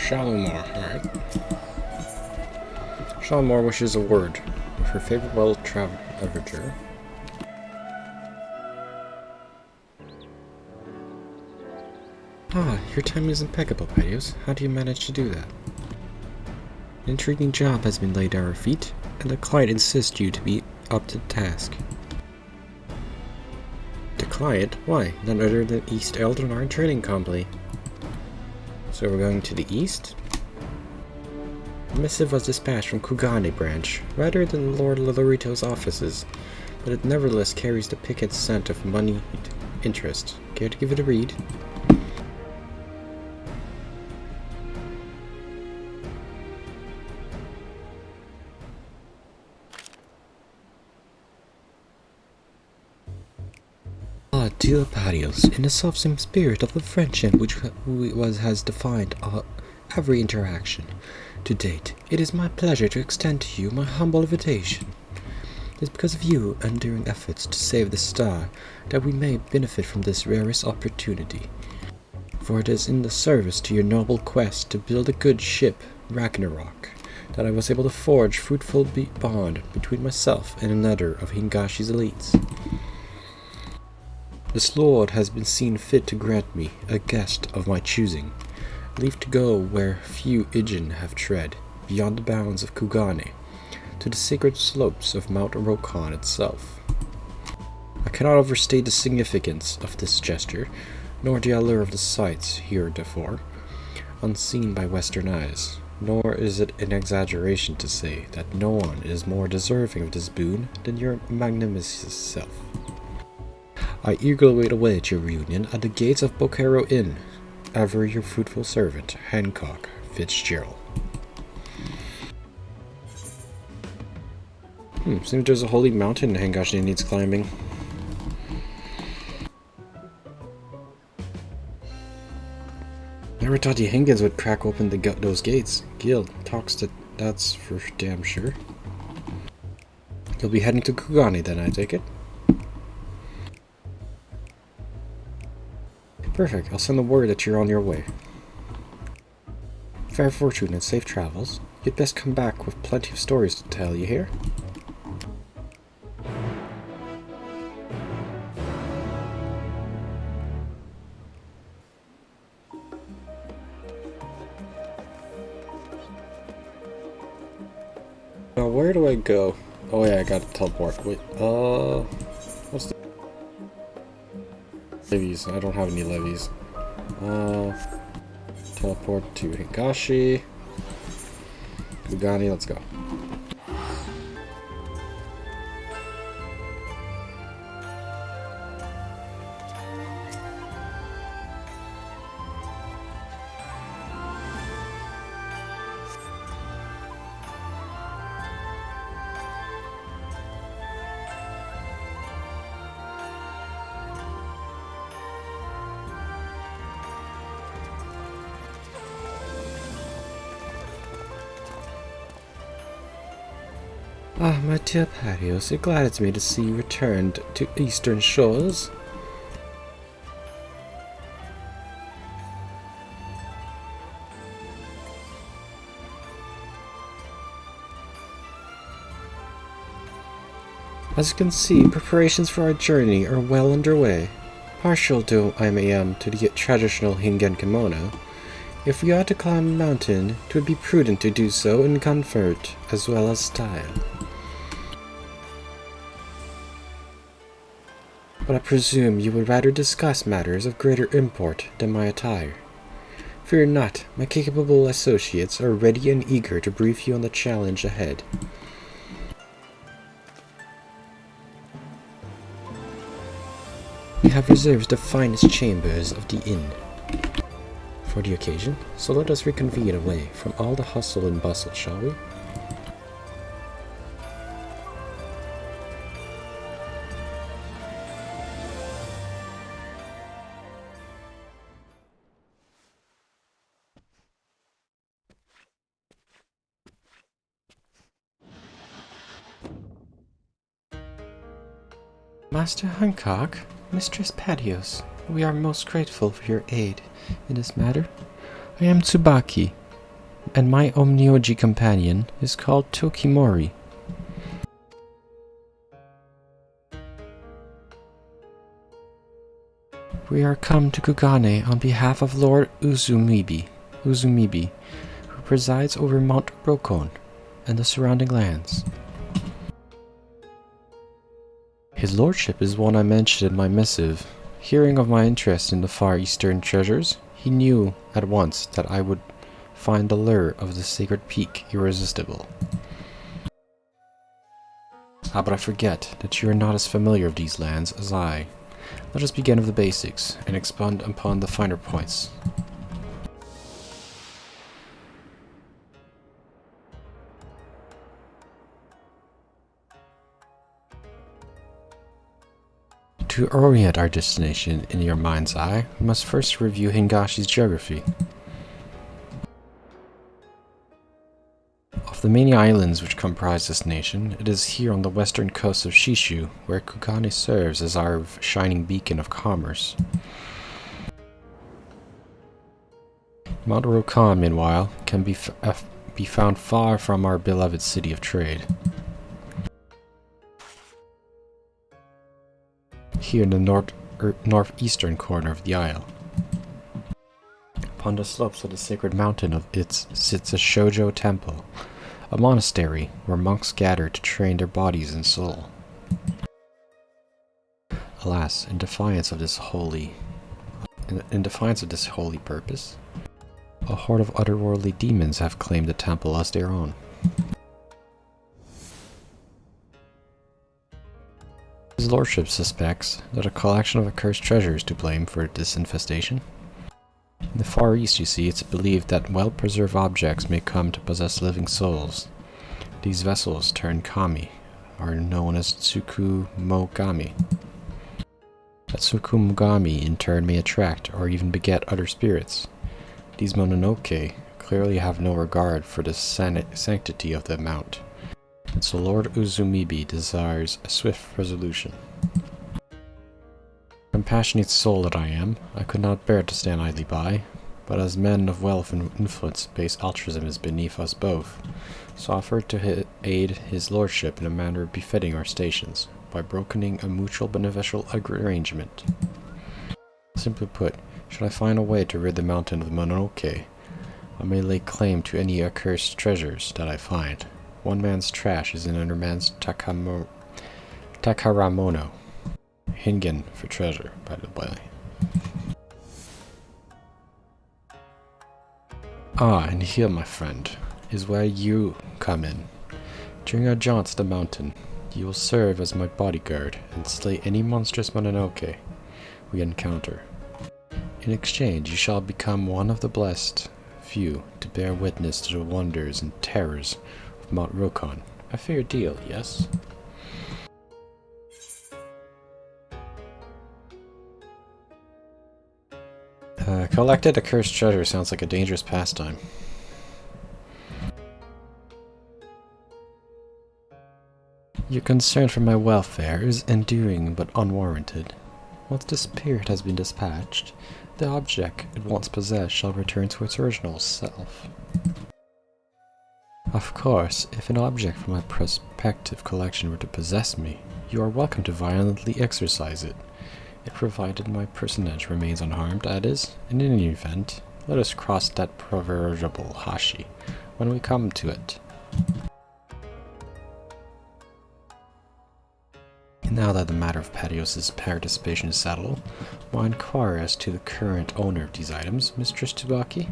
Shalimar, alright. Shalimar wishes a word with her favorite well-traveled literature. Ah, your timing is impeccable, Patios. How do you manage to do that? An intriguing job has been laid at our feet, and the client insists you to be up to the task. The client? Why? None other than East Eldonard Trading Company. So we're going to the east? A missive was dispatched from Kugane branch, rather than Lord Lorito's offices, but it nevertheless carries the piquant scent of moneyed interest. Care to give it a read? Dear Patios, in the self-same spirit of the friendship which has defined every interaction to date, it is my pleasure to extend to you my humble invitation. It is because of your enduring efforts to save the star that we may benefit from this rarest opportunity, for it is in the service to your noble quest to build a good ship, Ragnarok, that I was able to forge fruitful bond between myself and another of Hingashi's elites. This lord has been seen fit to grant me, a guest of my choosing, leave to go where few Ijin have tread, beyond the bounds of Kugane, to the sacred slopes of Mount Rokkon itself. I cannot overstate the significance of this gesture, nor the allure of the sights heretofore, unseen by Western eyes, nor is it an exaggeration to say that no one is more deserving of this boon than your magnanimous self. I eagerly await your reunion at the gates of Bokero Inn. Ever your fruitful servant, Hancock Fitzgerald. Seems there's a holy mountain Hangashi needs climbing. Never thought the Hingans would crack open those gates. Gil talks to that's for damn sure. You'll be heading to Kugane then, I take it? Perfect, I'll send the word that you're on your way. Fair fortune and safe travels. You'd best come back with plenty of stories to tell, you hear? Now where do I go? Oh yeah, I gotta teleport. Wait, what's the levies? I don't have any levies. Teleport to Hingashi. Kugane, let's go. Ah, my dear Patios, it gladdens me to see you returned to Eastern Shores. As you can see, preparations for our journey are well underway. Partial though I am to the traditional Hingan kimono, if we are to climb a mountain, it would be prudent to do so in comfort as well as style. But I presume you would rather discuss matters of greater import than my attire. Fear not, my capable associates are ready and eager to brief you on the challenge ahead. We have reserved the finest chambers of the inn for the occasion, so let us reconvene away from all the hustle and bustle, shall we? Master Hancock, Mistress Patios, we are most grateful for your aid in this matter. I am Tsubaki, and my Omnioji companion is called Tokimori. We are come to Kugane on behalf of Lord Uzumibi, who presides over Mount Rokkon and the surrounding lands. His lordship is one I mentioned in my missive. Hearing of my interest in the Far Eastern treasures, he knew at once that I would find the lure of the sacred peak irresistible. But I forget that you are not as familiar with these lands as I. Let us begin with the basics, and expand upon the finer points. To orient our destination in your mind's eye, we must first review Hingashi's geography. Of the many islands which comprise this nation, it is here on the western coast of Shishu where Kugane serves as our shining beacon of commerce. Mount Rokkon, meanwhile, can be found far from our beloved city of trade. Here in the northeastern corner of the isle. Upon the slopes of the sacred mountain of it sits a Shoujo temple, a monastery where monks gather to train their bodies and soul. Alas, in defiance of this holy purpose, a horde of otherworldly demons have claimed the temple as their own. His lordship suspects that a collection of accursed treasures to blame for this infestation. In the Far East, you see, it's believed that well-preserved objects may come to possess living souls. These vessels, turned kami, are known as tsukumogami. That tsukumogami in turn may attract or even beget other spirits. These mononoke clearly have no regard for the sanctity of the mount, and so Lord Uzumibi desires a swift resolution. Compassionate soul that I am, I could not bear to stand idly by, but as men of wealth and influence, base altruism is beneath us both, so offered to aid his lordship in a manner befitting our stations, by brokering a mutual beneficial arrangement. Simply put, should I find a way to rid the mountain of the Mononoke, I may lay claim to any accursed treasures that I find. One man's trash is another man's takaramono. Hingen for treasure, by the way. Ah, and here, my friend, is where you come in. During our jaunt to the mountain, you will serve as my bodyguard and slay any monstrous Mononoke we encounter. In exchange, you shall become one of the blessed few to bear witness to the wonders and terrors of Mount Rokkon. A fair deal, yes? Collected accursed treasure sounds like a dangerous pastime. Your concern for my welfare is enduring but unwarranted. Once the spirit has been dispatched, the object it once possessed shall return to its original self. Of course, if an object from my prospective collection were to possess me, you are welcome to violently exorcise it. It provided my personage remains unharmed, that is. In any event, let us cross that proverbial hashi when we come to it. Now that the matter of Patios' participation is settled, will I inquire as to the current owner of these items, Mistress Tsubaki?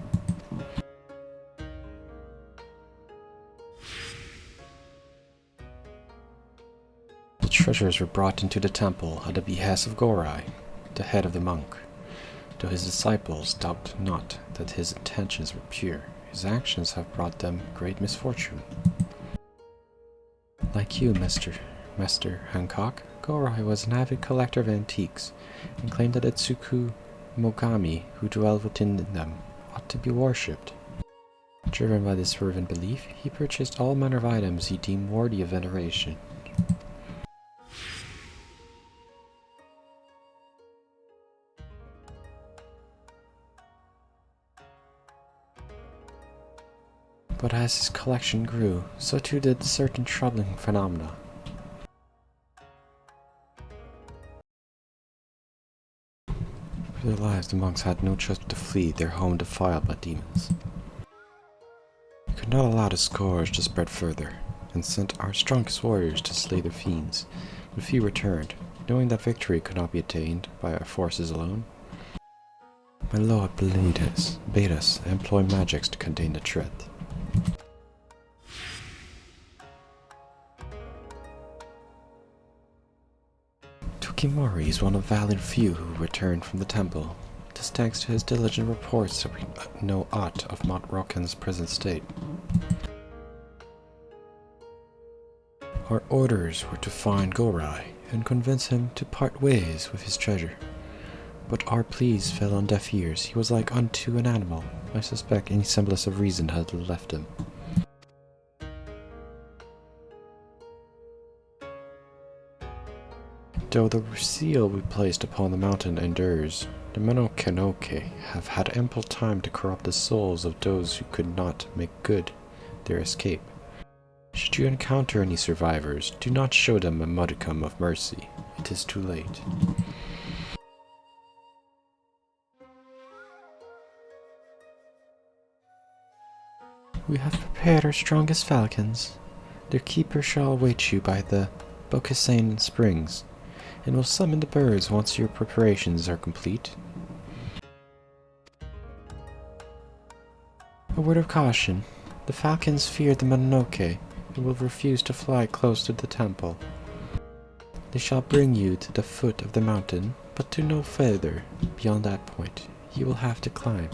The treasures were brought into the temple at the behest of Gorai, the head of the monk. Though his disciples doubt not that his intentions were pure, his actions have brought them great misfortune. Like you, Master Hancock, Gorai was an avid collector of antiques, and claimed that the Tsukumogami who dwell within them ought to be worshipped. Driven by this fervent belief, he purchased all manner of items he deemed worthy of veneration. But as his collection grew, so too did certain troubling phenomena. For their lives, the monks had no choice but to flee their home defiled by demons. We could not allow the scourge to spread further, and sent our strongest warriors to slay their fiends, but few returned, knowing that victory could not be attained by our forces alone. My lord bade us employ magics to contain the threat. Tukimori is one of valiant few who returned from the temple. This thanks to his diligent reports that we know aught of Mount Rokkon's present state. Our orders were to find Gorai and convince him to part ways with his treasure. But our pleas fell on deaf ears. He was like unto an animal. I suspect any semblance of reason had left him. Though the seal we placed upon the mountain endures, the Monokanoke have had ample time to corrupt the souls of those who could not make good their escape. Should you encounter any survivors, do not show them a modicum of mercy. It is too late. We have prepared our strongest falcons. Their keeper shall await you by the Bokusen Springs, and will summon the birds once your preparations are complete. A word of caution. The falcons fear the Mononoke and will refuse to fly close to the temple. They shall bring you to the foot of the mountain, but to no further. Beyond that point, you will have to climb.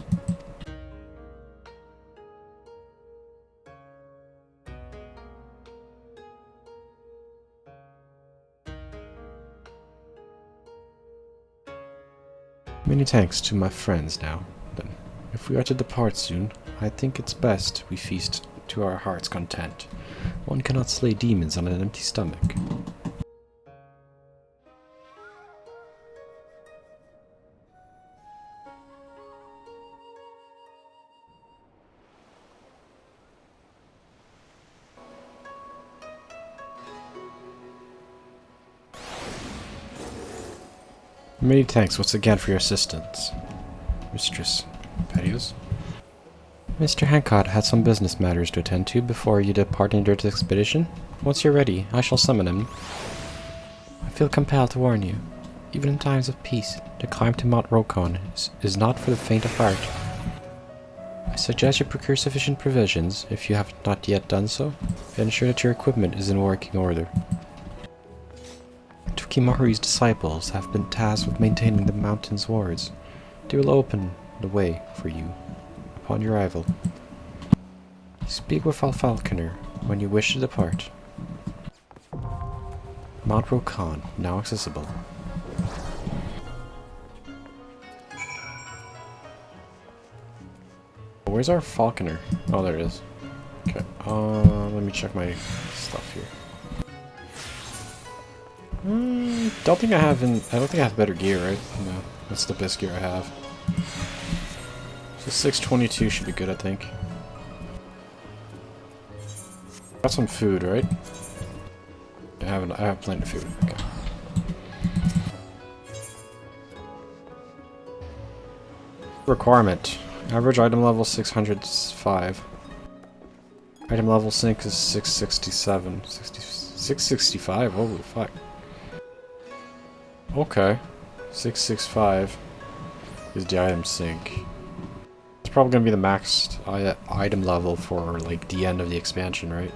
Many thanks to my friends now, then. If we are to depart soon, I think it's best we feast to our heart's content. One cannot slay demons on an empty stomach. Many thanks once again for your assistance, Mistress Patios. Mr. Hancock had some business matters to attend to before you depart on your expedition. Once you're ready, I shall summon him. I feel compelled to warn you. Even in times of peace, the climb to Mount Rokkon is not for the faint of heart. I suggest you procure sufficient provisions, if you have not yet done so, and ensure that your equipment is in working order. Tukimori's disciples have been tasked with maintaining the mountain's wards. They will open the way for you upon your arrival. Speak with our falconer when you wish to depart. Mount Rokkon, now accessible. Where's our falconer? Oh, there it is. Okay, let me check my stuff here. I don't think I have better gear, right? No, that's the best gear I have. So 622 should be good, I think. Got some food, right? I have plenty of food. Okay. Requirement. Average item level 605. Item level sync is 667. 665? Holy fuck. Okay. 665 is the item sync. It's probably gonna be the max item level for like the end of the expansion, right?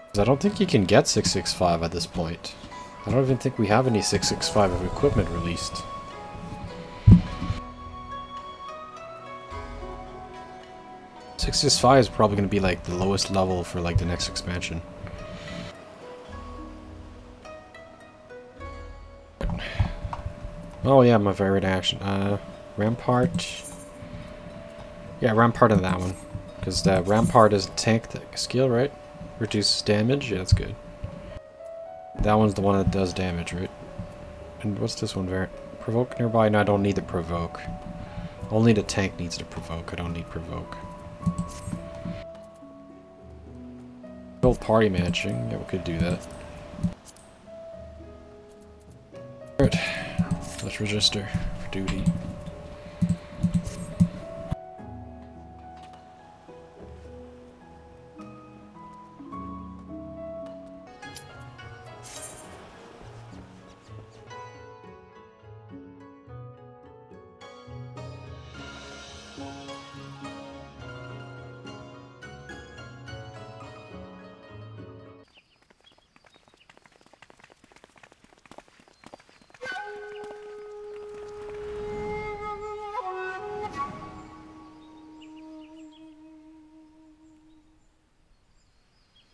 'Cause I don't think you can get 665 at this point. I don't even think we have any 665 of equipment released. Six six five is probably going to be like the lowest level for like the next expansion. Oh yeah, my favorite action. Rampart. Yeah, Rampart on that one. Because the Rampart is a tank skill, right? Reduces damage. Yeah, that's good. That one's the one that does damage, right? And what's this one? Provoke nearby? No, I don't need the provoke. Only the tank needs to provoke. I don't need provoke. Build party matching. Yeah, we could do that. Alright. Let's register for duty.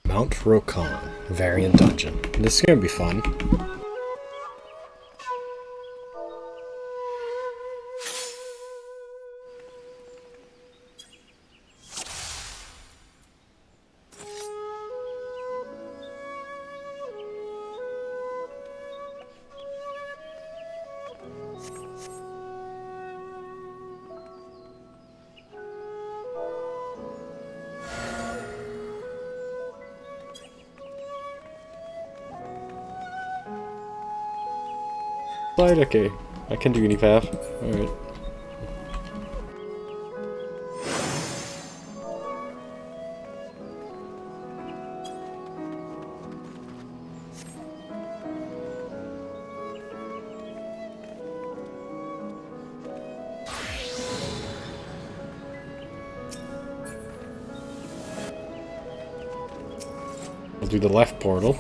Mount Rokkon, variant dungeon. This is gonna be fun. Slide, okay. I can do any path. Alright. I'll do the left portal.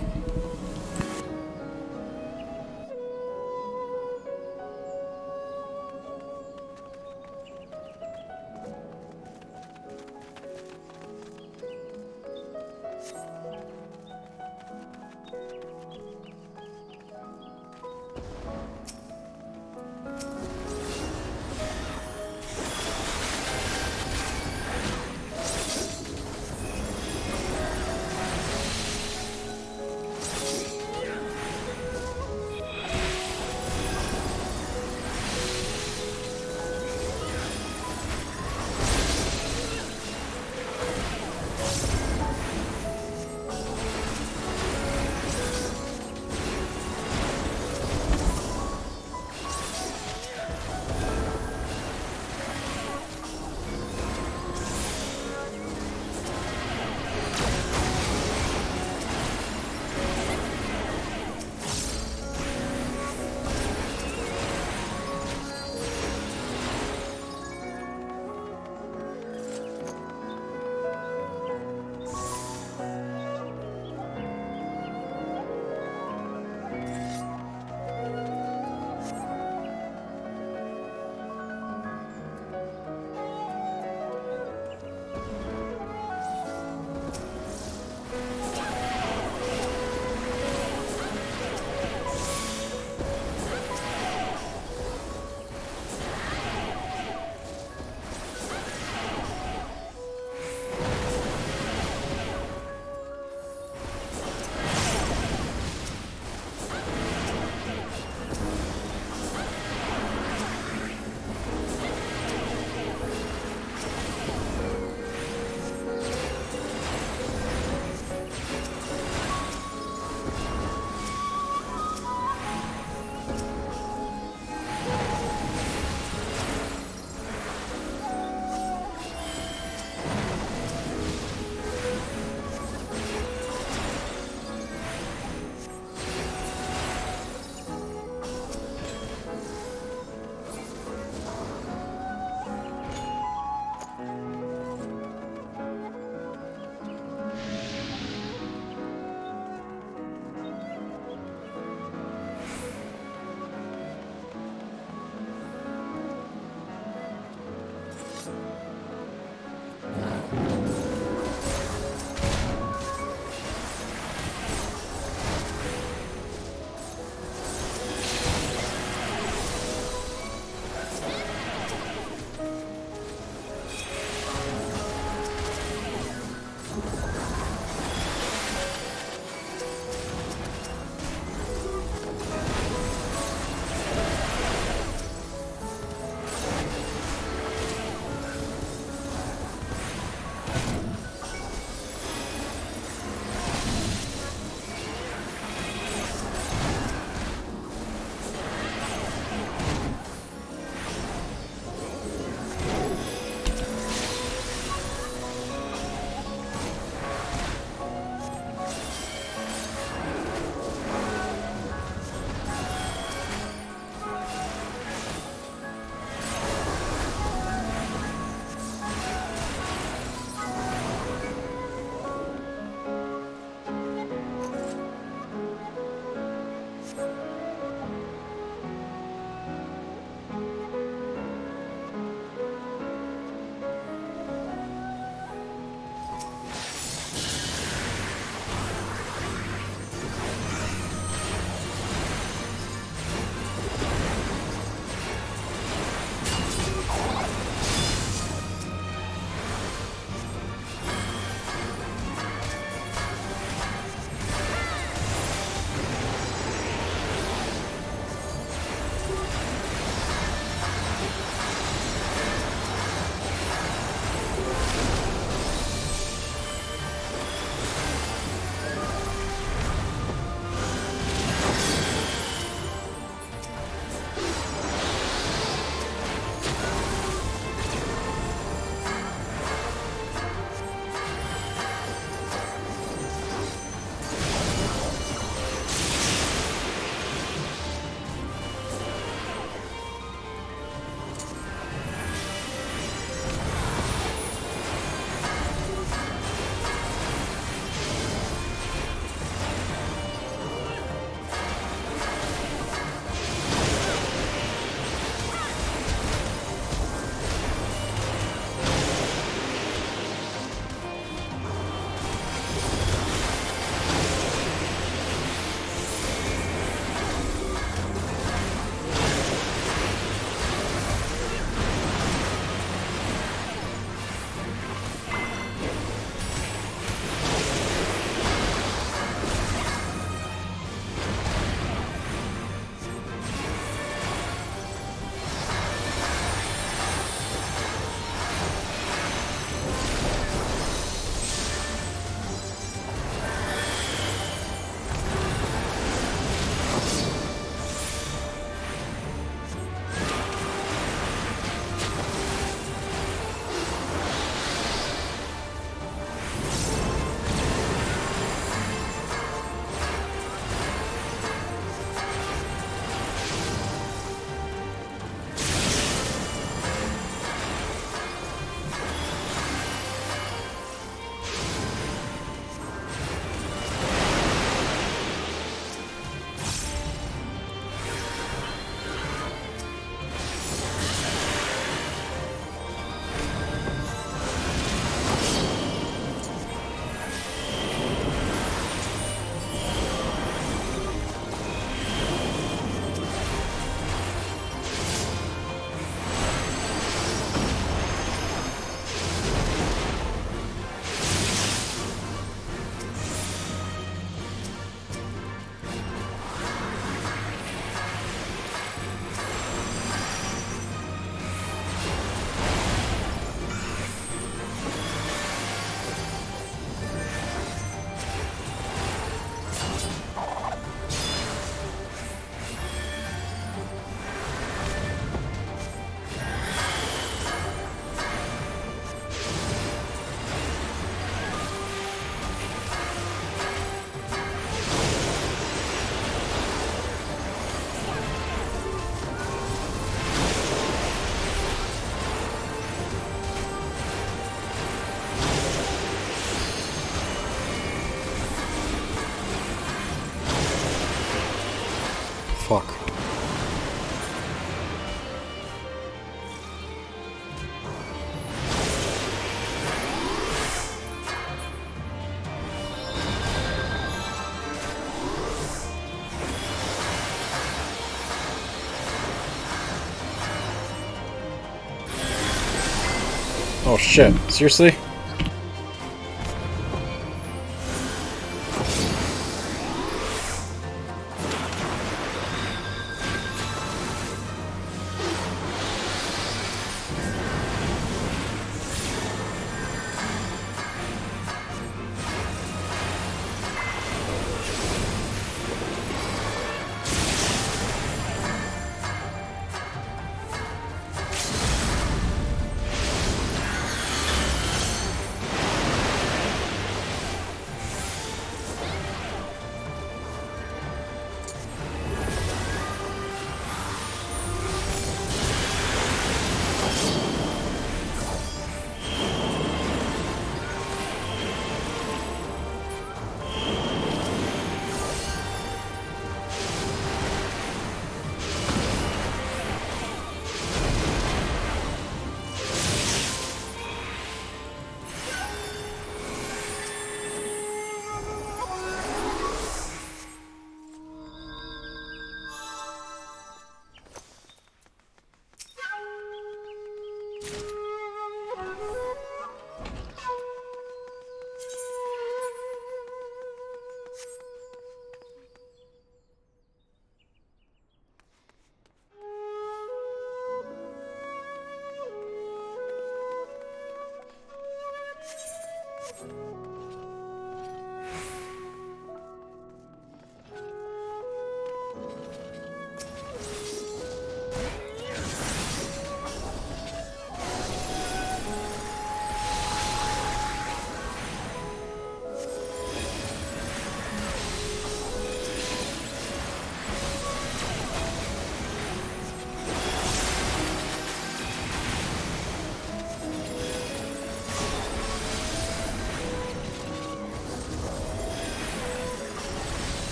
fuck. Oh shit, seriously?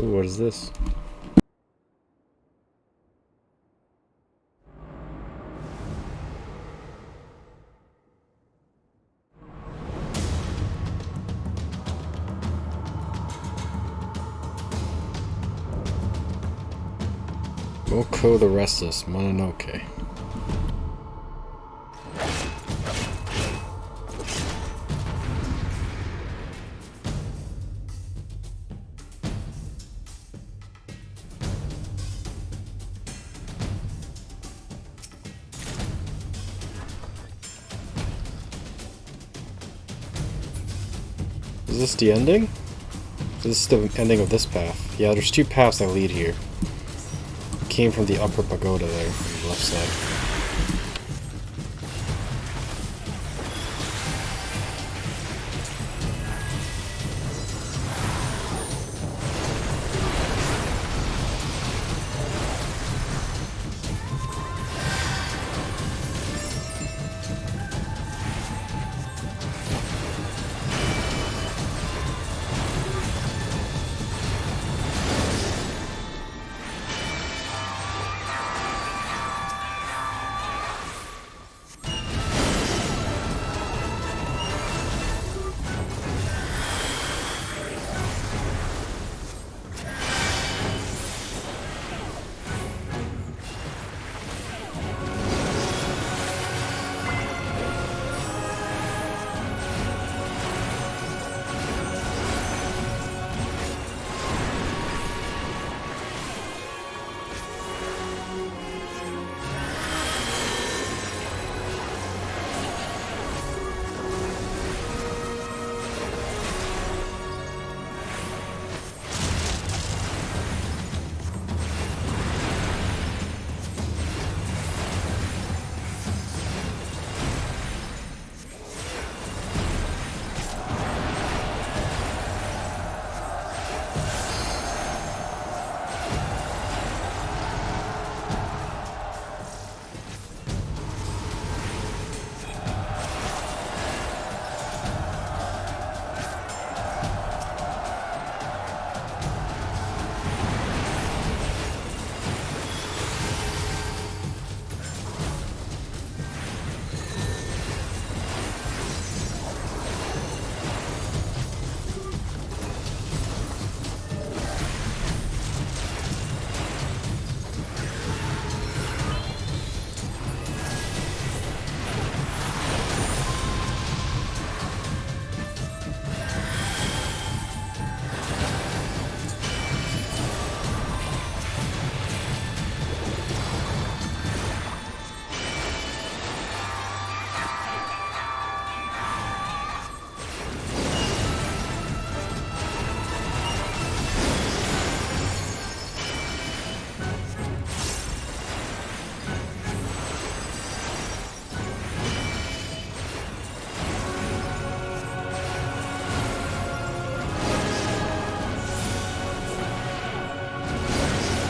Ooh, what is this? Moko the Restless, Mononoke. Is this the ending? This is the ending of this path. Yeah, there's two paths that lead here. Came from the upper pagoda there, on the left side.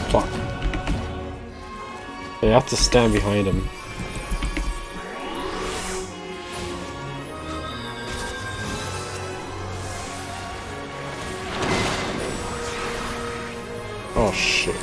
Fuck. You have to stand behind him. Oh shit.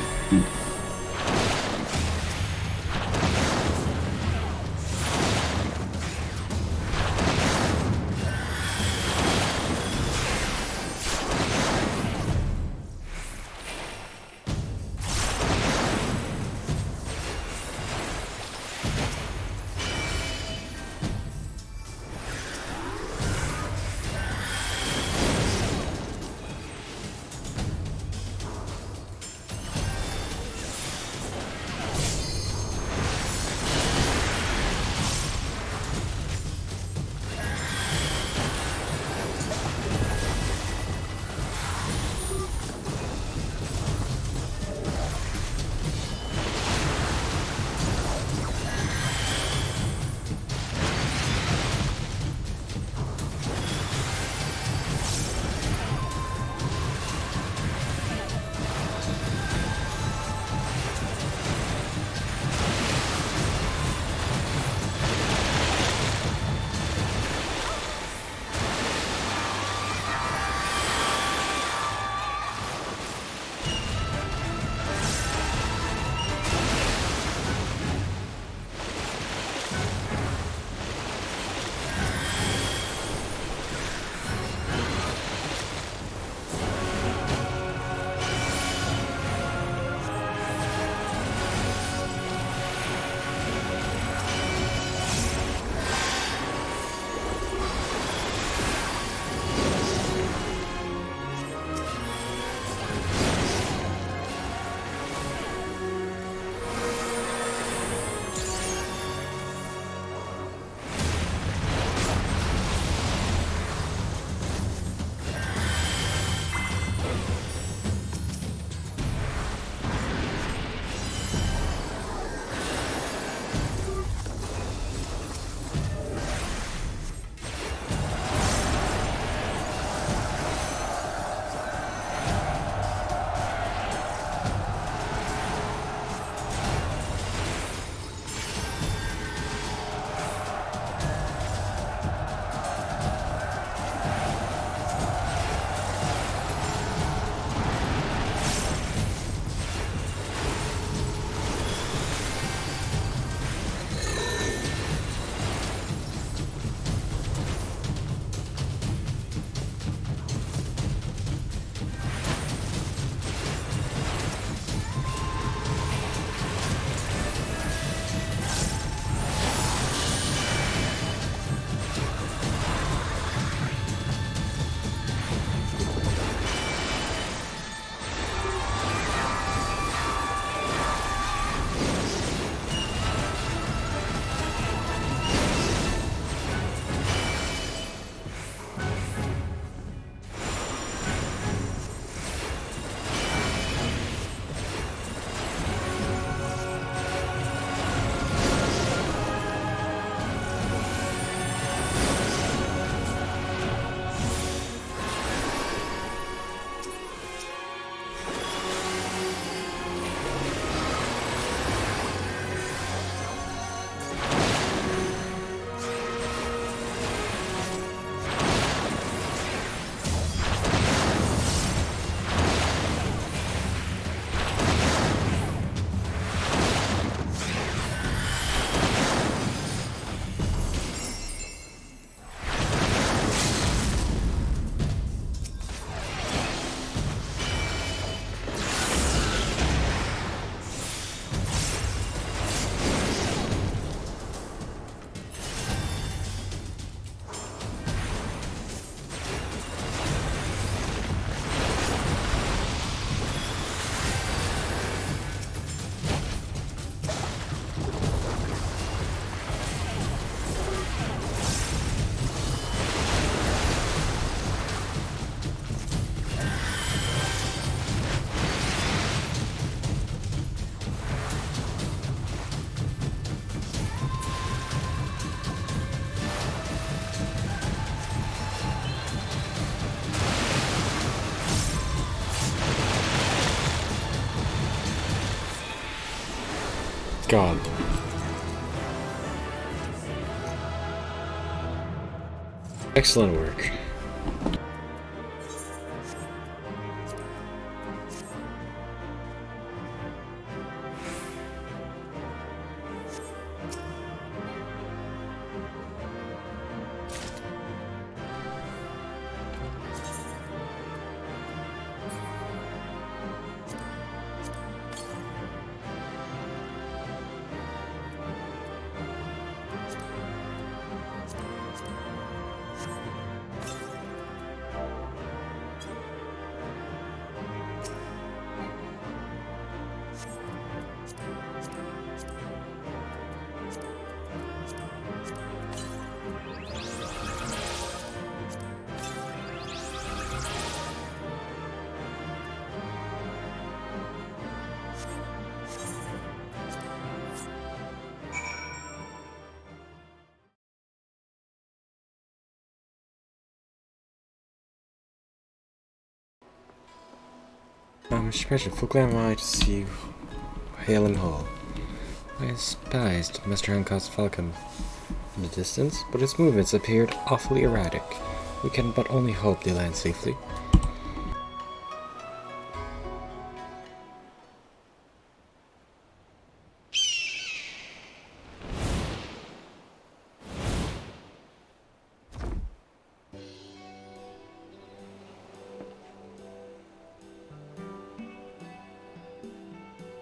God. Excellent work. Mr. President, full glad am I to see you hail and hall. I espied Mr. Hancock's falcon in the distance, but its movements appeared awfully erratic. We can but only hope they land safely.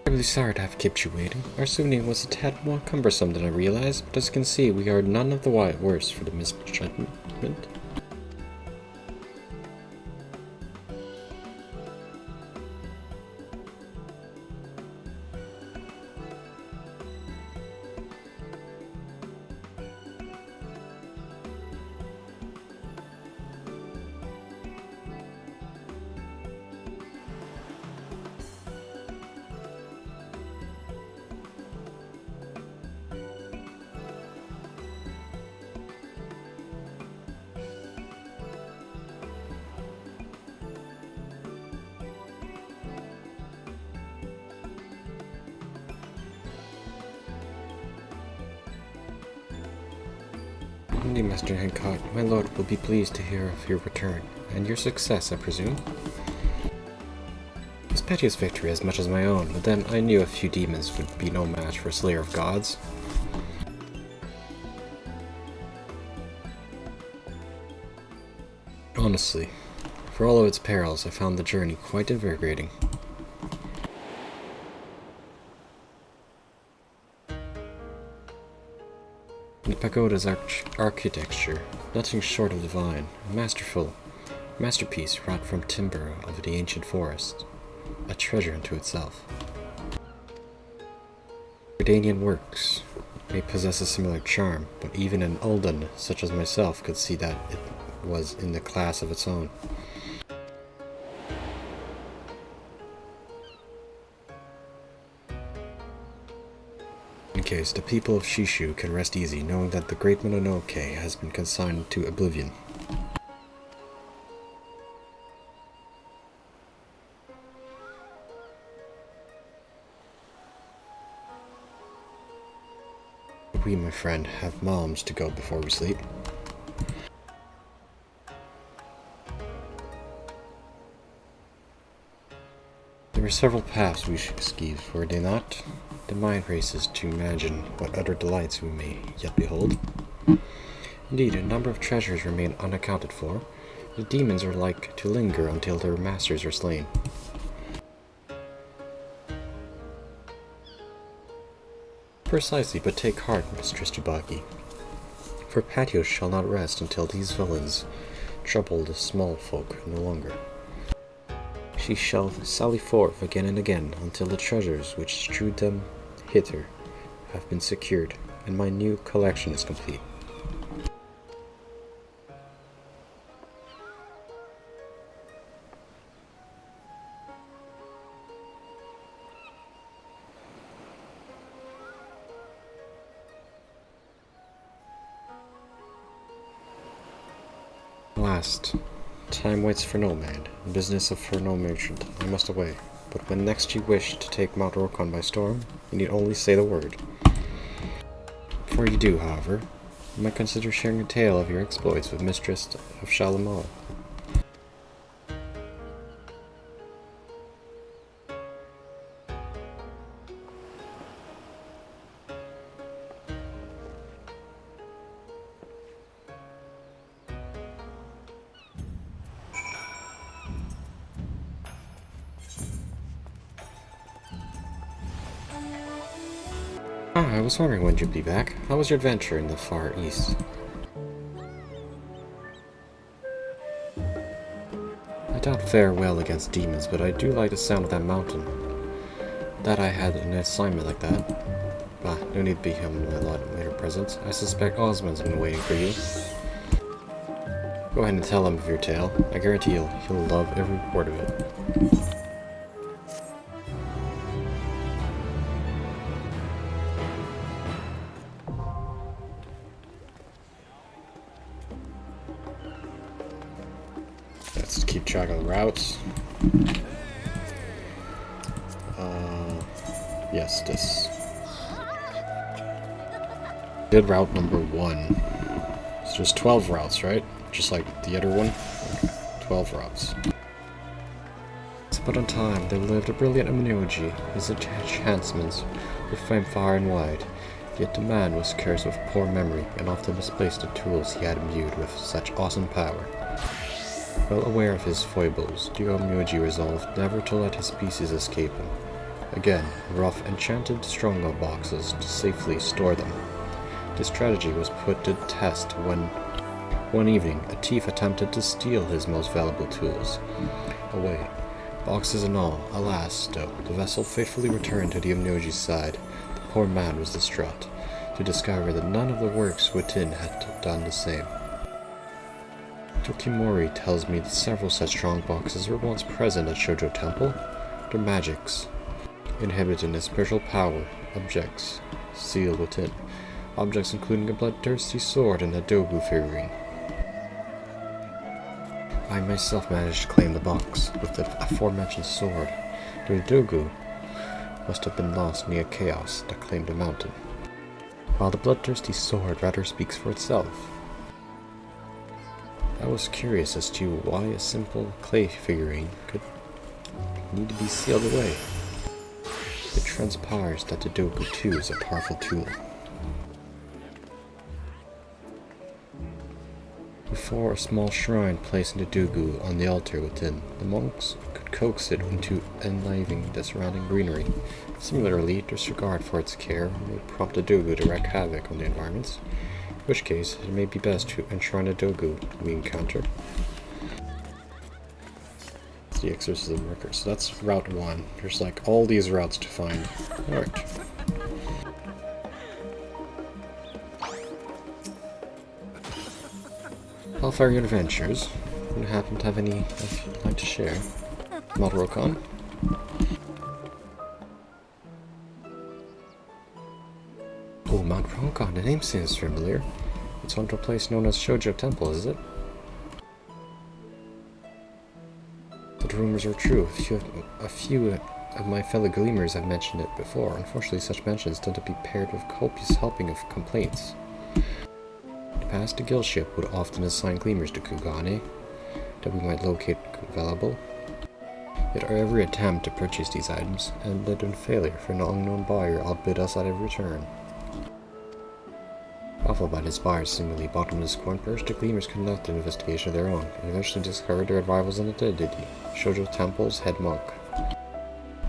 I'm really sorry to have kept you waiting. Our souvenir was a tad more cumbersome than I realized, but as you can see, we are none of the worse for the misjudgment. Indeed, Master Hancock, my lord will be pleased to hear of your return, and your success, I presume. It was Petio's victory as much as my own, but then I knew a few demons would be no match for a slayer of gods. Honestly, for all of its perils, I found the journey quite invigorating. The pagoda's architecture, nothing short of divine, a masterpiece wrought from timber of the ancient forest, a treasure unto itself. Kugane works may possess a similar charm, but even an Uldan such as myself could see that it was in the class of its own. In case, the people of Shishu can rest easy knowing that the great Mononoke has been consigned to oblivion. We, my friend, have malms to go before we sleep. There were several paths we should ski, were they not? The mind races to imagine what other delights we may yet behold. Indeed, a number of treasures remain unaccounted for. The demons are like to linger until their masters are slain. Precisely, but take heart, Mistress Tsubaki, for Patio shall not rest until these villains trouble the small folk no longer. She shall sally forth again and again until the treasures which strewed them hither have been secured, and my new collection is complete. Last, time waits for no man, business for no merchant. I must away, but when next you wish to take Mount Rokkon by storm, you need only say the word. Before you do, however, you might consider sharing a tale of your exploits with Mistress of Shalimar. I was wondering when you'd be back. How was your adventure in the Far East? I doubt fare well against demons, but I do like the sound of that mountain. That I had an assignment like that. Bah, no need to be him in my later presence. I suspect Osmond's been waiting for you. Go ahead and tell him of your tale. I guarantee he'll love every word of it. Let's keep track of the routes. Yes, this. Did route number 1. So there's 12 routes, right? Just like the other one. 12 routes. But on time, there lived a brilliant Aminoji. His enhancements were famed far and wide. Yet the man was cursed with poor memory, and often misplaced the tools he had imbued with such awesome power. Well aware of his foibles, Duo Myoji resolved never to let his species escape him. Again, rough enchanted stronghold boxes to safely store them. This strategy was put to test when, one evening, a thief attempted to steal his most valuable tools away. Boxes and all, alas, though, the vessel faithfully returned to the Myoji's side. The poor man was distraught to discover that none of the works within had done the same. Tokimori tells me that several such strong boxes were once present at Shoujo Temple. Their magics, inhibiting a spiritual power, objects, sealed within. Objects including a bloodthirsty sword and a Dogu figurine. I myself managed to claim the box with the aforementioned sword. The Dogu must have been lost near chaos that claimed the mountain, while the bloodthirsty sword rather speaks for itself. I was curious as to why a simple clay figurine could need to be sealed away. It transpires that the Dogu too is a powerful tool. Before a small shrine placing the Dogu on the altar within, the monks could coax it into enlivening the surrounding greenery. Similarly, disregard for its care may prompt the Dogu to wreak havoc on the environments, in which case it may be best to enshrine a Dogu we encounter. It's the exorcism record. So that's route 1. There's like all these routes to find. Alright. How far your adventures? Do you happen to have any you'd like to share? Mount Rokkon? Oh, Mount Rokkon, the name seems familiar. It's home to a place known as Shoujo Temple, is it? But the rumors are true. A few of my fellow gleamers have mentioned it before. Unfortunately, such mentions tend to be paired with copious helping of complaints. The past, the guild ship would often assign gleamers to Kugane that we might locate available. Yet every attempt to purchase these items ended in failure, for an unknown buyer outbid us at every turn. Baffled by this buyer's seemingly bottomless coin purse, the gleamers conducted an investigation of their own, and eventually discovered their rivals in identity, Shoujo Temple's head monk.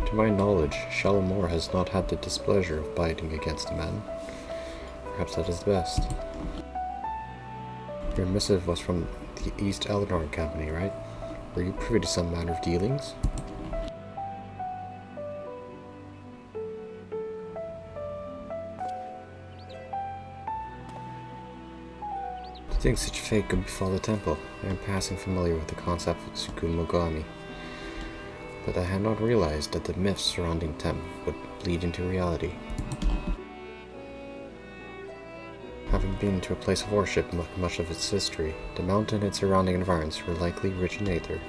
To my knowledge, Shalimar has not had the displeasure of biting against the man. Perhaps that is best. Your missive was from the East Eleanor Company, right? Were you privy to some manner of dealings? To think such fate could befall the temple, I am passing familiar with the concept of Tsukumogami, but I had not realized that the myths surrounding Tem would bleed into reality. Having been to a place of worship much of its history, the mountain and its surrounding environs were likely rich in Aether.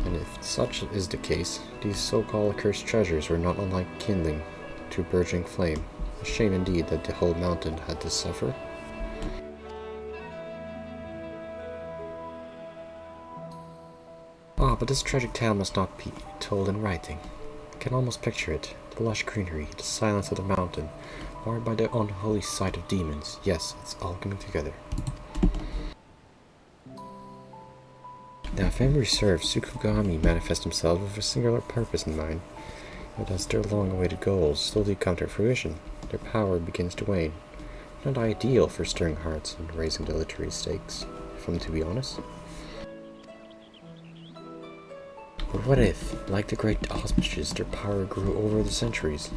And if Such is the case. These so-called accursed treasures were not unlike kindling to burgeoning flame. A shame indeed that the whole mountain had to suffer. Ah, but this tragic tale must not be told in writing. I can almost picture it. The lush greenery, the silence of the mountain, marred by the unholy sight of demons. Yes, it's all coming together. Now, if memory serves, Kugane manifest themselves with a singular purpose in mind. But as their long-awaited goals slowly come to fruition, their power begins to wane. Not ideal for stirring hearts and raising the literary stakes, if I'm to be honest. But what if, like the great auspices, their power grew over the centuries?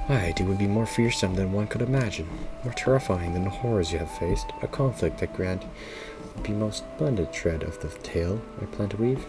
Why, they would be more fearsome than one could imagine, more terrifying than the horrors you have faced, a conflict that Grant would be most splendid thread of the tale I plan to weave.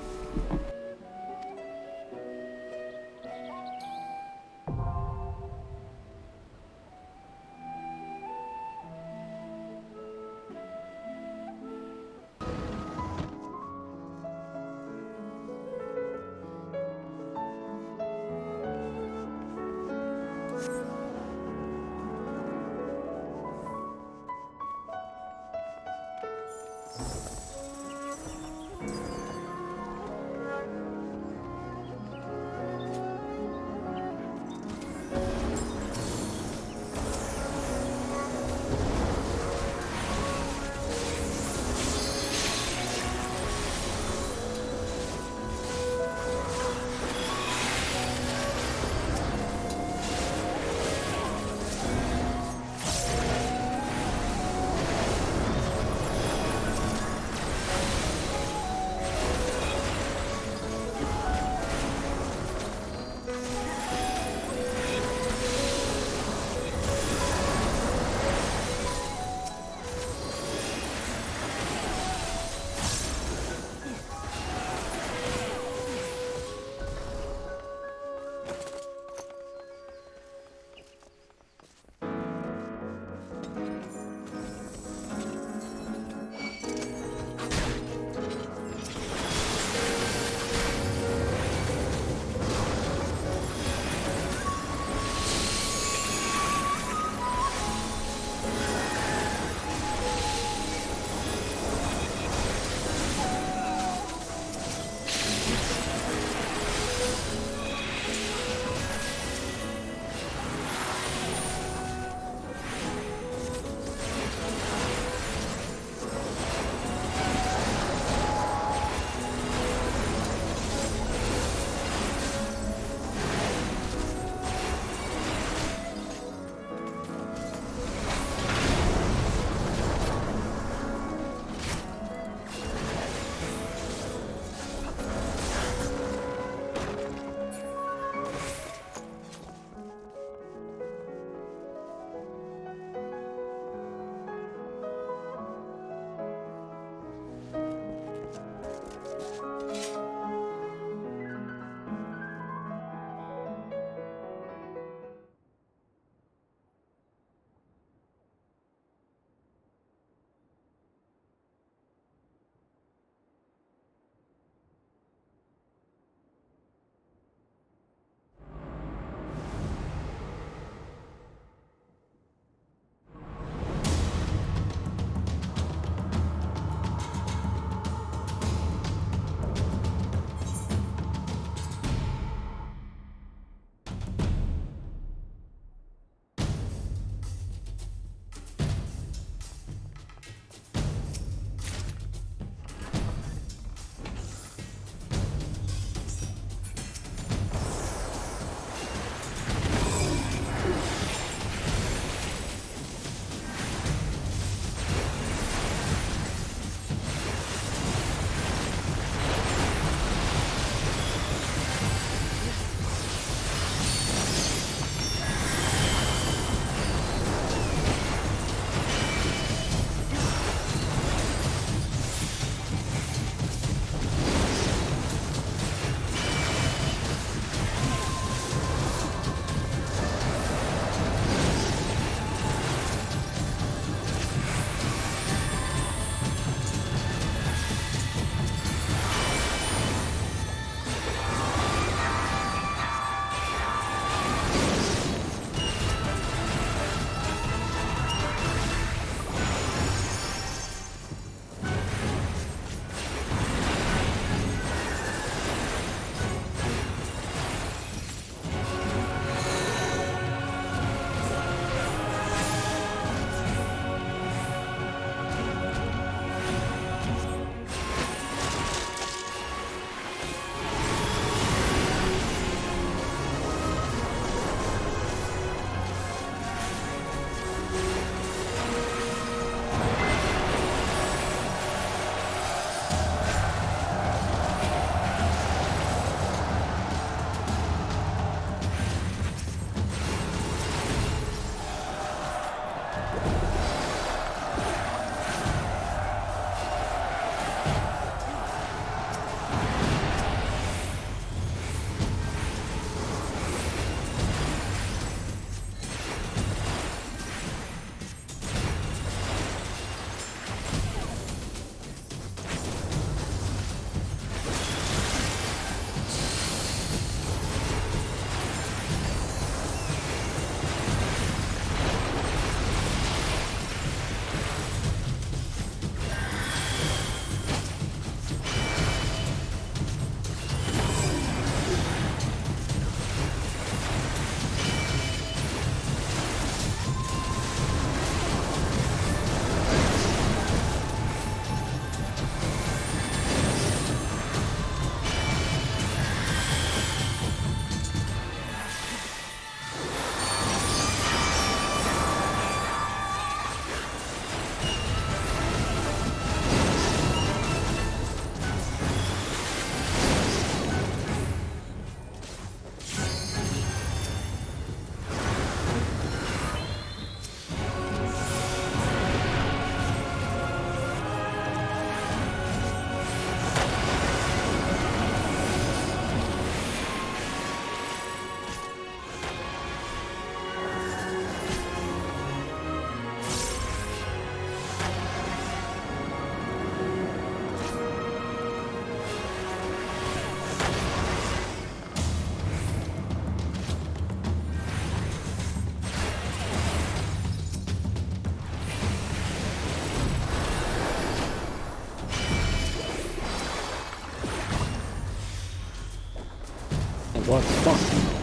What the fuck?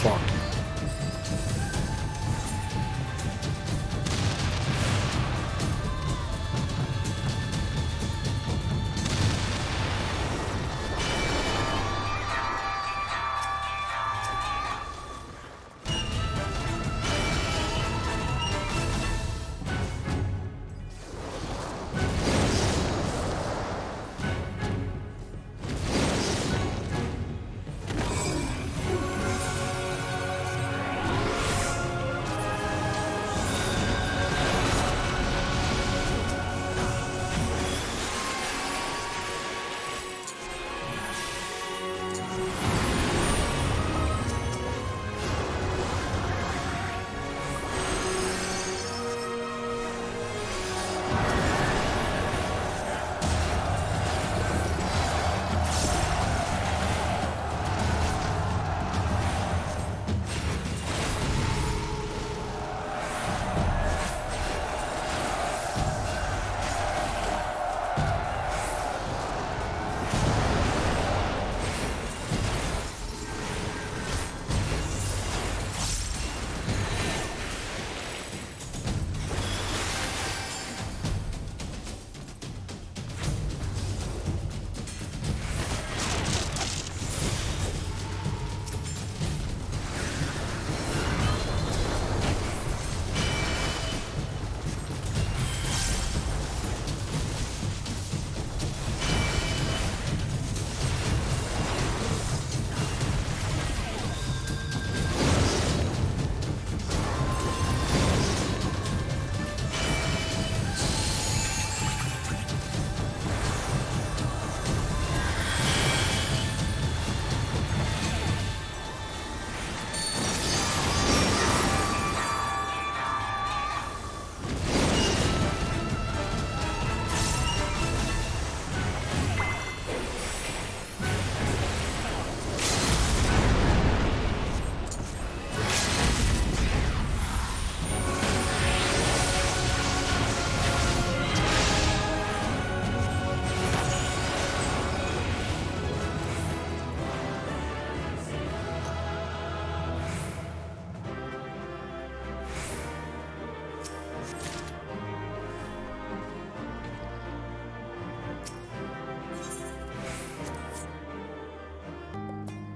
Fuck.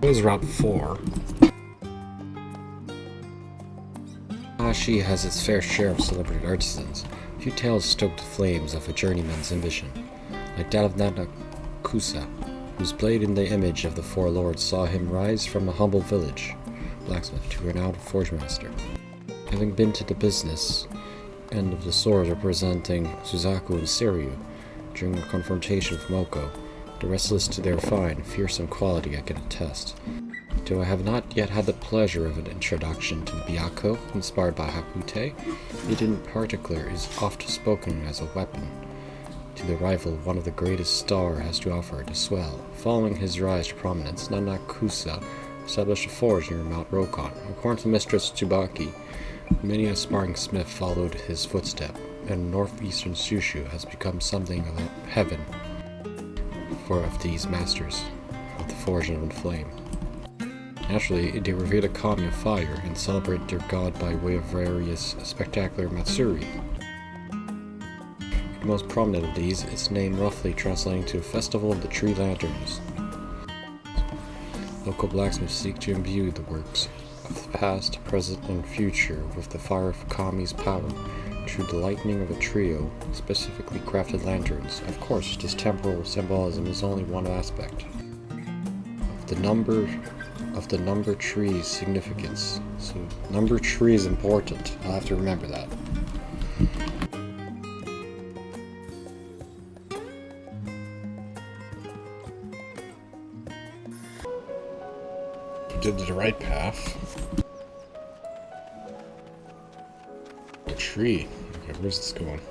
It was Route 4. Ashi has its fair share of celebrated artisans. Few tales stoke the flames of a journeyman's ambition, like that of Nanakusa, whose blade in the image of the four lords saw him rise from a humble village blacksmith to renowned forge master. Having been to the business end of the sword representing Suzaku and Seiryu during a confrontation with Moko, the restless to their fine, fearsome quality I can attest. Though I have not yet had the pleasure of an introduction to Byakko, inspired by Hakute, it in particular is oft spoken as a weapon to the rival one of the greatest Star has to offer to swell. Following his rise to prominence, Nanakusa established a forge near Mount Rokkon. According to Mistress Tsubaki, many an aspiring smith followed his footstep, and northeastern Tsushu has become something of a heaven for of these masters of the forge and flame. Naturally, they revere the kami of fire and celebrate their god by way of various spectacular matsuri. The most prominent of these, its name roughly translating to Festival of the Three Lanterns. Local blacksmiths seek to imbue the works of the past, present, and future with the fire of kami's power through the lightning of a trio specifically crafted lanterns. Of course, this temporal symbolism is only one aspect of the number tree's significance. So number tree is important. I'll have to remember that. did the right path. A tree. Okay, where's this going?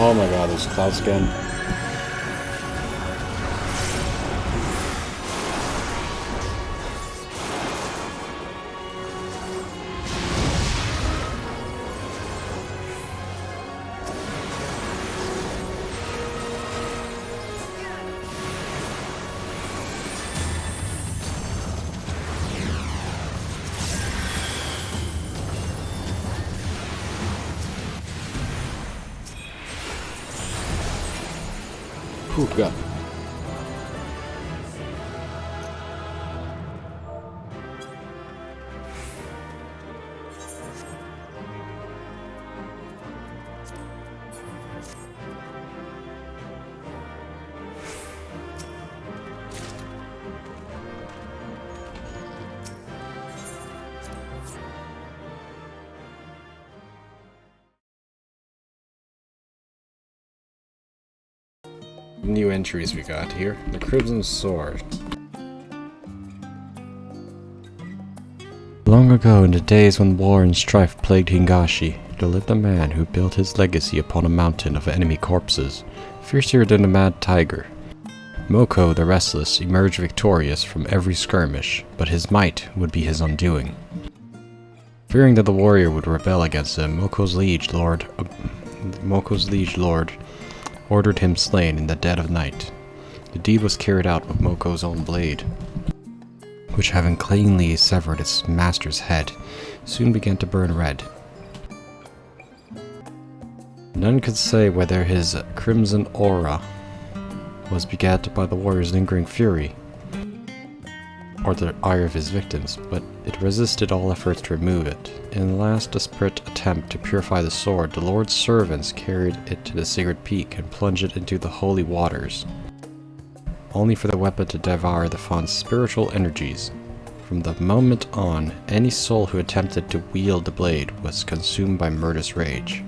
Oh my god, there's clouds again. Whew, God. New entries we got here. The Crimson Sword. Long ago, in the days when war and strife plagued Hingashi, there lived a man who built his legacy upon a mountain of enemy corpses, fiercer than a mad tiger. Moko the Restless emerged victorious from every skirmish, but his might would be his undoing. Fearing that the warrior would rebel against him, Moko's liege lord ordered him slain in the dead of night. The deed was carried out with Moko's own blade, which, having cleanly severed its master's head, soon began to burn red. None could say whether his crimson aura was begat by the warrior's lingering fury, or the ire of his victims, but it resisted all efforts to remove it. In the last desperate attempt to purify the sword, the Lord's servants carried it to the sacred peak and plunged it into the holy waters, only for the weapon to devour the font's spiritual energies. From the moment on, any soul who attempted to wield the blade was consumed by murderous rage.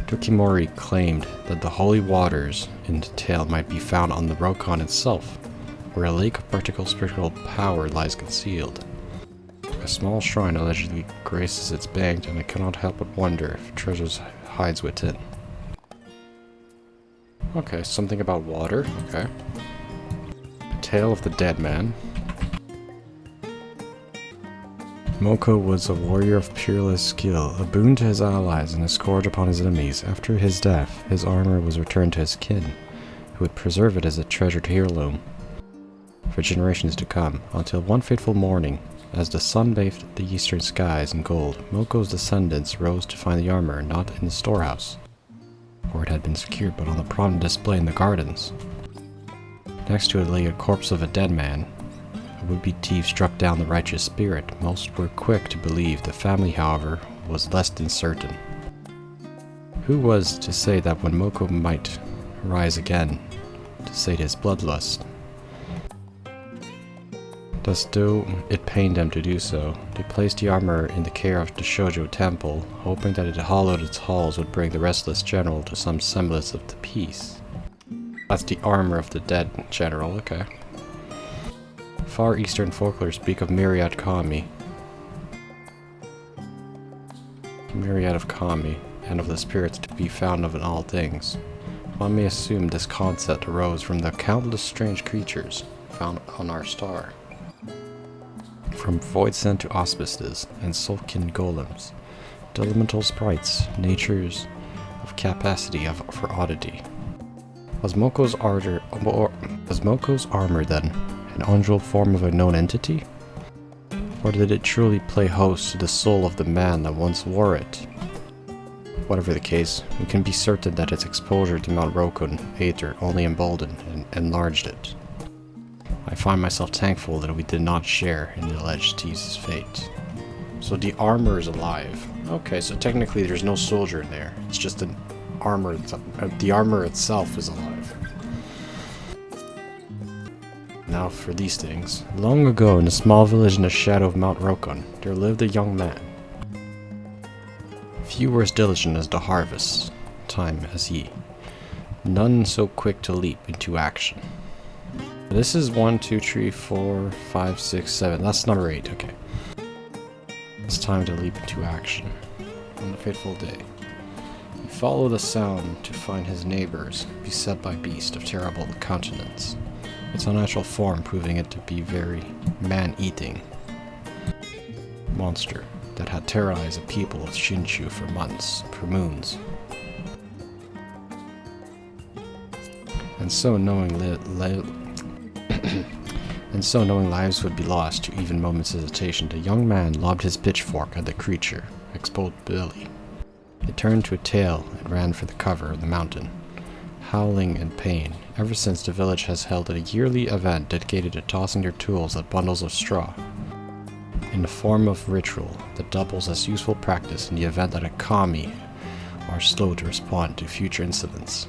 Tokimori claimed that the holy waters in the tale might be found on the Rokkon itself, where a lake of practical spiritual power lies concealed. A small shrine allegedly graces its bank, and I cannot help but wonder if treasures hides within. Okay, something about water, okay. A tale of the dead man. Moko was a warrior of peerless skill, a boon to his allies and a scourge upon his enemies. After his death, his armor was returned to his kin, who would preserve it as a treasured heirloom for generations to come, until one fateful morning, as the sun bathed the eastern skies in gold, Moko's descendants rose to find the armor not in the storehouse, where it had been secured, but on the prominent display in the gardens. Next to it lay a corpse of a dead man. A would-be thief struck down the righteous spirit. Most were quick to believe. The family, however, was less than certain. Who was to say that when Moko might rise again to sate his bloodlust? Thus, though it pained them to do so, they placed the armor in the care of the Shoujo temple, hoping that it hollowed its halls would bring the restless general to some semblance of the peace. That's the armor of the dead general, okay. Far Eastern folklore speak of myriad kami. Myriad of kami, and of the spirits to be found of in all things. One may assume this concept arose from the countless strange creatures found on our star. From void sent to auspices and sulkin golems, to elemental sprites, natures of capacity for oddity. Was Moko's armor then an unreal form of a known entity? Or did it truly play host to the soul of the man that once wore it? Whatever the case, we can be certain that its exposure to Mount Rokkon, Aether, only emboldened and enlarged it. I find myself thankful that we did not share in the alleged thief's fate. So the armor is alive. Okay, so technically there's no soldier in there. It's just an armor. The armor itself is alive. Now for these things. Long ago, in a small village in the shadow of Mount Rokkon, there lived a young man. Few were as diligent as the harvest time as he. None so quick to leap into action. This is 1, 2, 3, 4, 5, 6, 7. That's number 8, okay. It's time to leap into action. On the fateful day, Follow the sound to find his neighbors, beset by beast of terrible countenance, its unnatural form proving it to be very man-eating monster that had terrorized the people of Shinshu for months, for moons. And so knowing lives would be lost to even moments' hesitation, the young man lobbed his pitchfork at the creature, exposed Billy. It turned to a tail and ran for the cover of the mountain, howling in pain. Ever since, the village has held a yearly event dedicated to tossing their tools at bundles of straw, in the form of ritual that doubles as useful practice in the event that a kami are slow to respond to future incidents.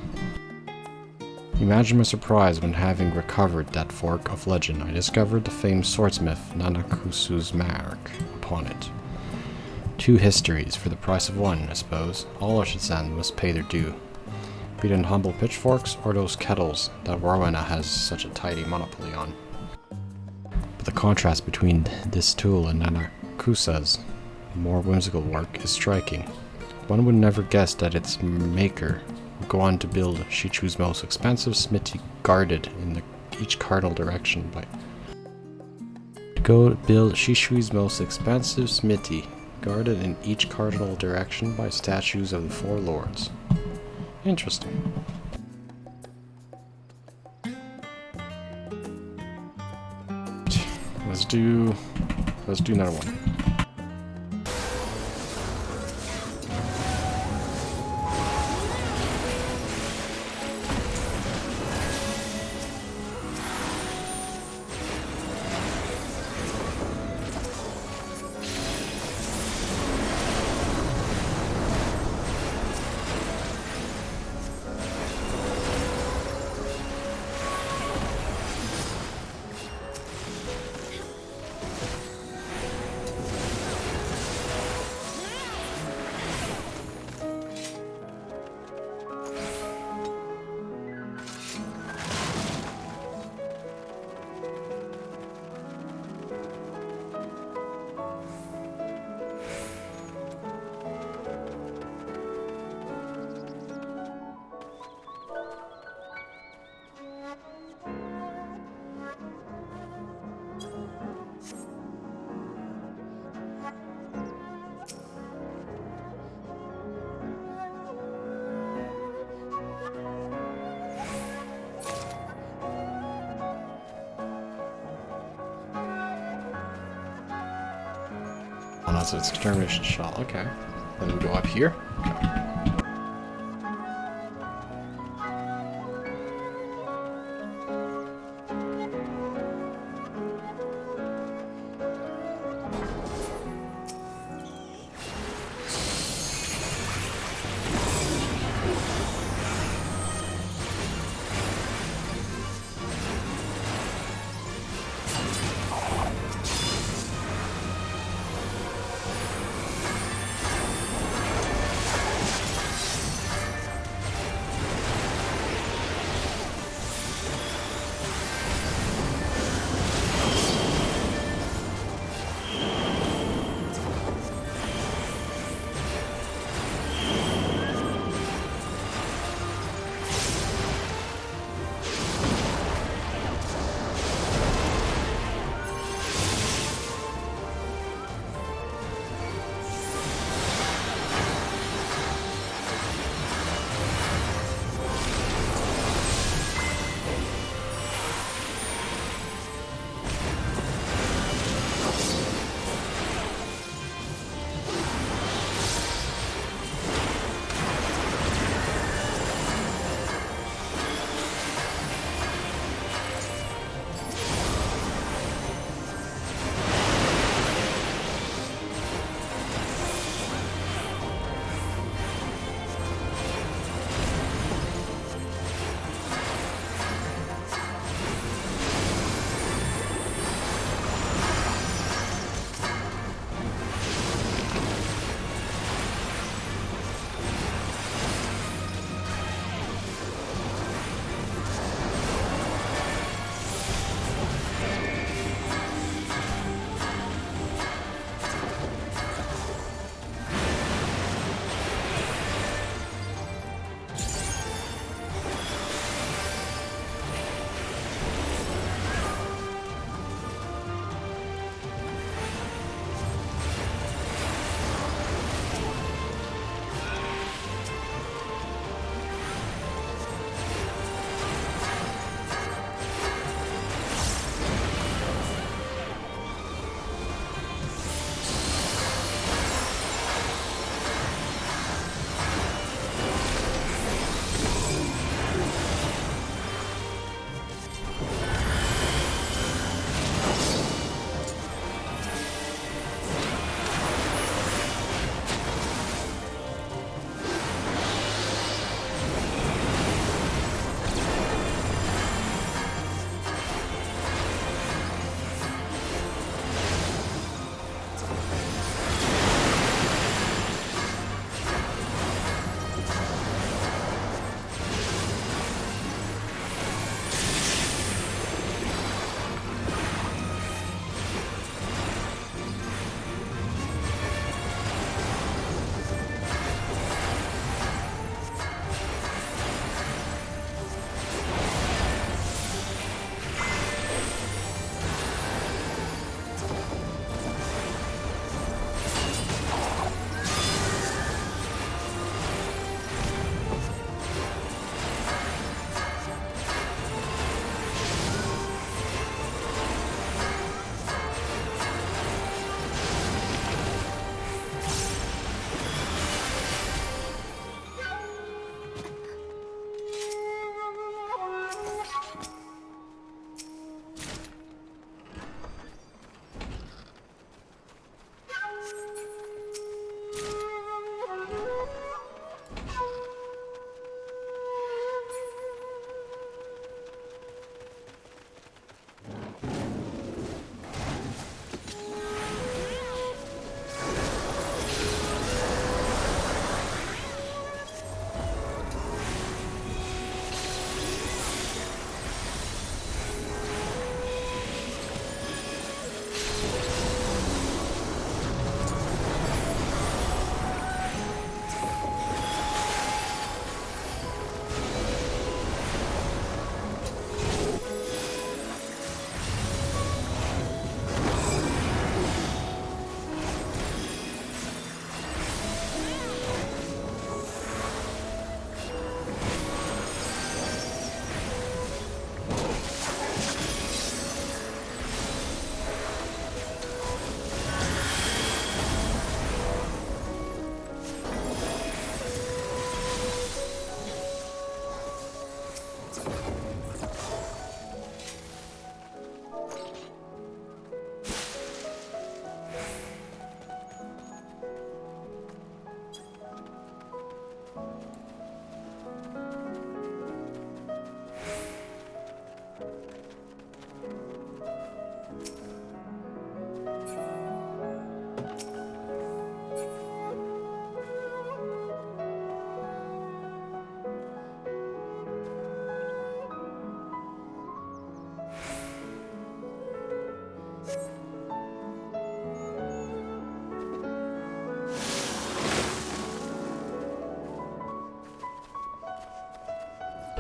Imagine my surprise when, having recovered that fork of legend, I discovered the famed swordsmith Nanakusu's mark upon it. 2 histories for the price of 1, I suppose. All Orshisan must pay their due, be it in humble pitchforks or those kettles that Rowena has such a tidy monopoly on. But the contrast between this tool and Nanakusa's more whimsical work is striking. One would never guess that its maker would go on to build Shichu's most expensive smithy guarded in each cardinal direction by statues of the 4 lords. Interesting. Let's do another one. Oh no, so it's determination shot, okay. Then we go up here.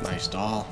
Nice doll.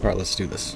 Alright, let's do this.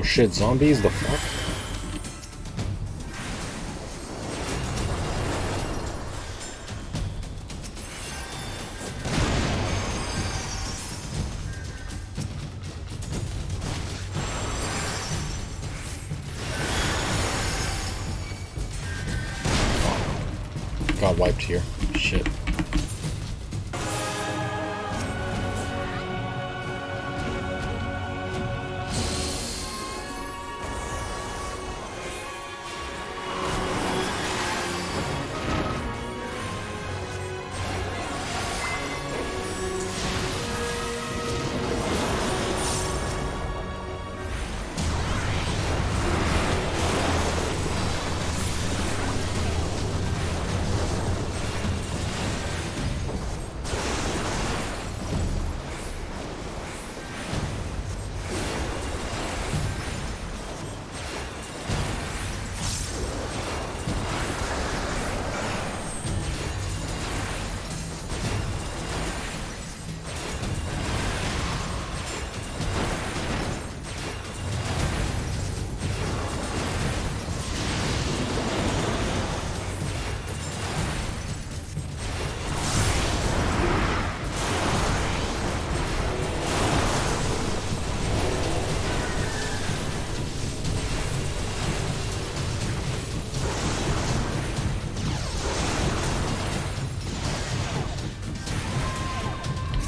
Oh shit, zombies? The fuck? Got wiped here. Shit.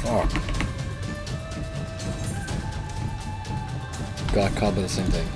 Fuck. Got caught by the same thing.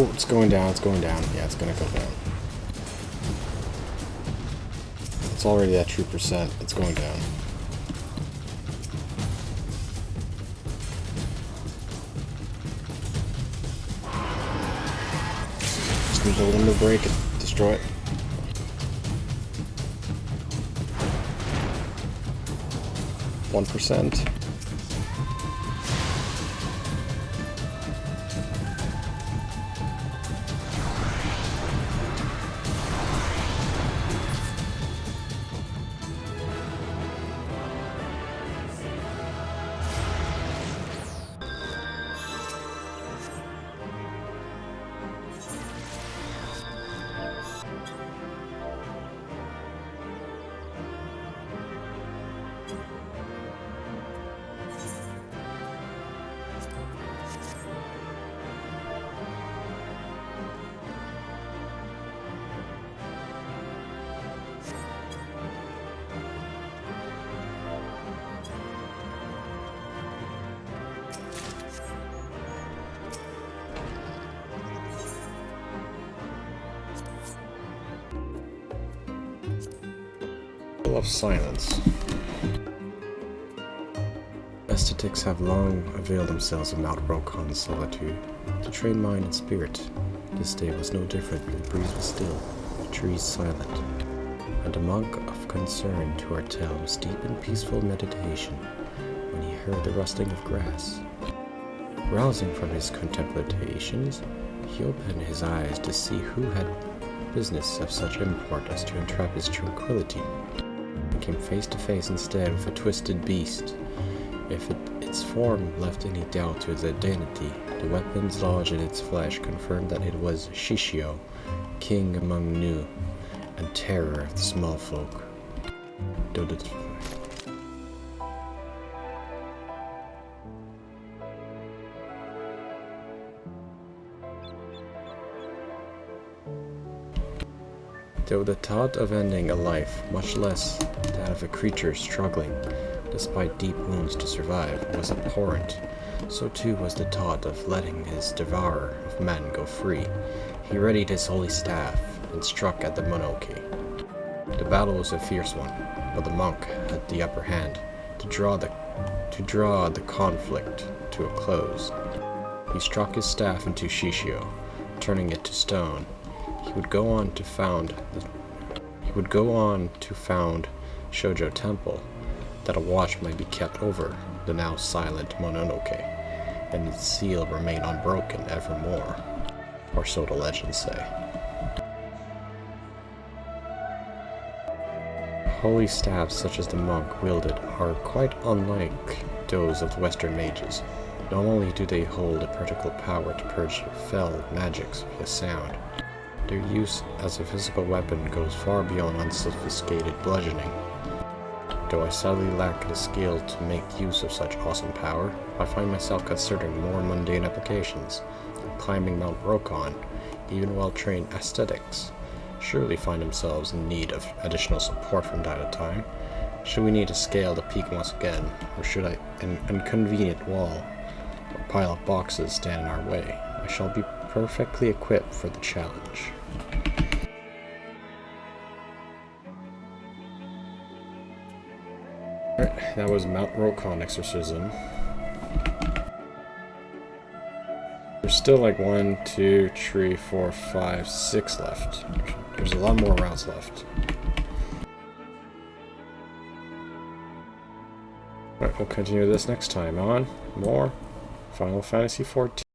Oh, it's going down, it's going down. Yeah, it's gonna go down. It's already at true percent. It's going down. Just need to let him break it. Destroy it. %. Of silence. Aesthetics have long availed themselves of Mount Rokkon's solitude to train mind and spirit. This day was no different. The breeze was still, the trees silent, and a monk of concern to our tale was deep in peaceful meditation when he heard the rustling of grass. Rousing from his contemplations, he opened his eyes to see who had business of such import as to entrap his tranquility. Came face to face instead with a twisted beast. If its form left any doubt to its identity, the weapons lodged in its flesh confirmed that it was Shishio, king among Nu, and terror of the small folk. Though the thought of ending a life, much less that of a creature struggling, despite deep wounds to survive, was abhorrent, so too was the thought of letting his devourer of men go free. He readied his holy staff and struck at the Monoki. The battle was a fierce one, but the monk had the upper hand to draw the conflict to a close. He struck his staff into Shishio, turning it to stone. He would go on to found Shoujo Temple, that a watch might be kept over the now silent Mononoke, and its seal remain unbroken evermore, or so the legends say. Holy staffs such as the monk wielded are quite unlike those of the Western mages. Not only do they hold a particular power to purge fell magics via sound, their use as a physical weapon goes far beyond unsophisticated bludgeoning. Though I sadly lack the skill to make use of such awesome power, I find myself considering more mundane applications, like climbing Mount Rokkon. Even well-trained aesthetics surely find themselves in need of additional support from time to time. Should we need to scale the peak once again, or should an inconvenient wall or pile of boxes stand in our way, I shall be perfectly equipped for the challenge. Alright, that was Mount Rokkon exorcism. There's still like 1, 2, 3, 4, 5, 6 left. There's a lot more rounds left. Alright, we'll continue this next time on more Final Fantasy XIV.